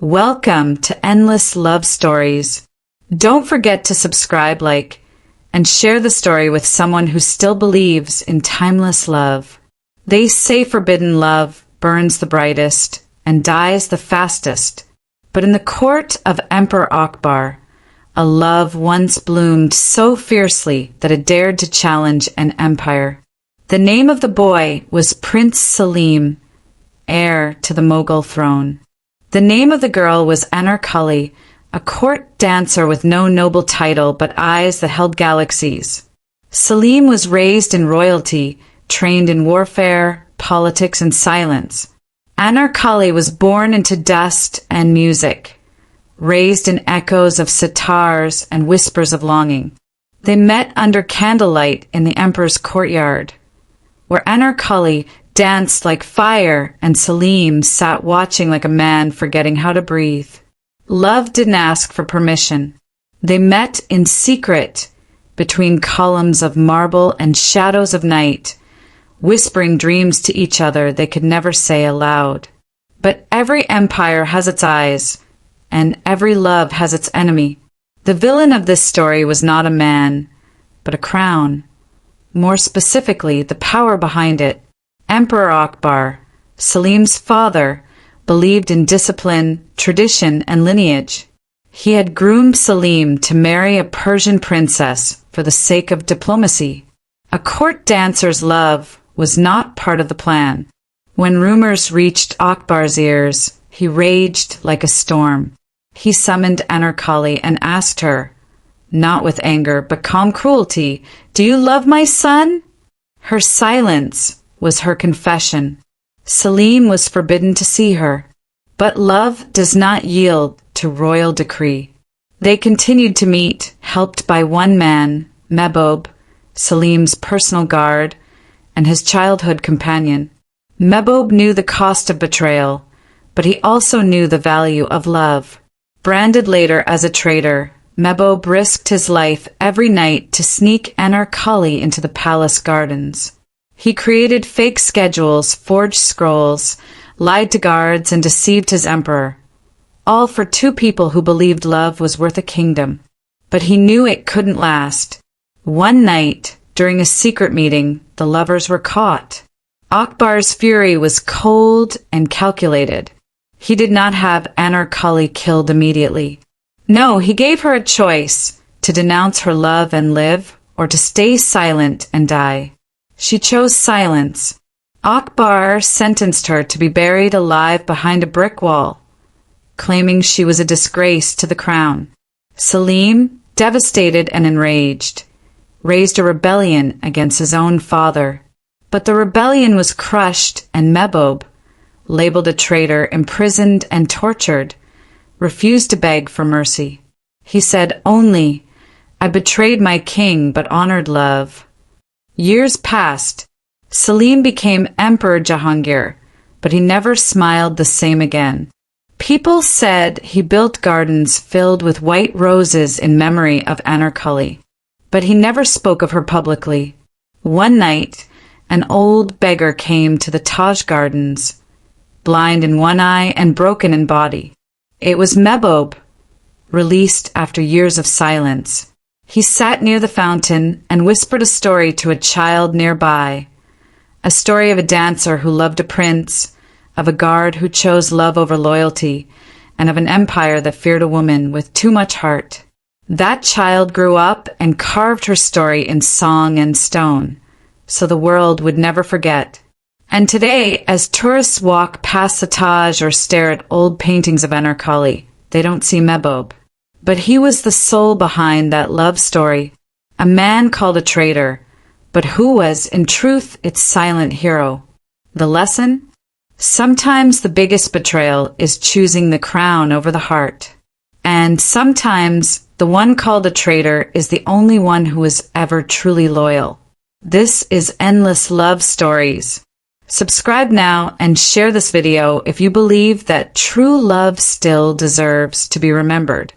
Welcome to Endless Love Stories. Don't forget to subscribe, like, and share the story with someone who still believes in timeless love. They say forbidden love burns the brightest and dies the fastest. But in the court of Emperor Akbar, a love once bloomed so fiercely that it dared to challenge an empire. The name of the boy was Prince Salim, heir to the Mughal throne. The name of the girl was Anarkali, a court dancer with no noble title but eyes that held galaxies. Salim was raised in royalty, trained in warfare, politics, and silence. Anarkali was born into dust and music, raised in echoes of sitars and whispers of longing. They met under candlelight in the emperor's courtyard, where Anarkali danced like fire and Salim sat watching like a man forgetting how to breathe. Love didn't ask for permission. They met in secret between columns of marble and shadows of night, whispering dreams to each other they could never say aloud. But every empire has its eyes, and every love has its enemy. The villain of this story was not a man, but a crown. More specifically, the power behind it. Emperor Akbar, Salim's father, believed in discipline, tradition, and lineage. He had groomed Salim to marry a Persian princess for the sake of diplomacy. A court dancer's love was not part of the plan. When rumors reached Akbar's ears, he raged like a storm. He summoned Anarkali and asked her, not with anger but calm cruelty, "Do you love my son?" Her silence was her confession. Salim was forbidden to see her. But love does not yield to royal decree. They continued to meet, helped by one man, Mehboob, Salim's personal guard, and his childhood companion. Mehboob knew the cost of betrayal, but he also knew the value of love. Branded later as a traitor, Mehboob risked his life every night to sneak Anarkali into the palace gardens. He created fake schedules, forged scrolls, lied to guards, and deceived his emperor, all for two people who believed love was worth a kingdom. But he knew it couldn't last. One night, during a secret meeting, the lovers were caught. Akbar's fury was cold and calculated. He did not have Anarkali killed immediately. No, he gave her a choice, to denounce her love and live, or to stay silent and die. She chose silence. Akbar sentenced her to be buried alive behind a brick wall, claiming she was a disgrace to the crown. Salim, devastated and enraged, raised a rebellion against his own father. But the rebellion was crushed, and Mehboob, labeled a traitor, imprisoned and tortured, refused to beg for mercy. He said only, "I betrayed my king but honored love." Years passed. Salim became Emperor Jahangir, but he never smiled the same again. People said he built gardens filled with white roses in memory of Anarkali, but he never spoke of her publicly. One night, an old beggar came to the Taj Gardens, blind in one eye and broken in body. It was Mehboob, released after years of silence. He sat near the fountain and whispered a story to a child nearby, a story of a dancer who loved a prince, of a guard who chose love over loyalty, and of an empire that feared a woman with too much heart. That child grew up and carved her story in song and stone, so the world would never forget. And today, as tourists walk past the Taj or stare at old paintings of Anarkali, they don't see Mehboob. But he was the soul behind that love story, a man called a traitor, but who was, in truth, its silent hero. The lesson? Sometimes the biggest betrayal is choosing the crown over the heart. And sometimes the one called a traitor is the only one who is ever truly loyal. This is Endless Love Stories. Subscribe now and share this video if you believe that true love still deserves to be remembered.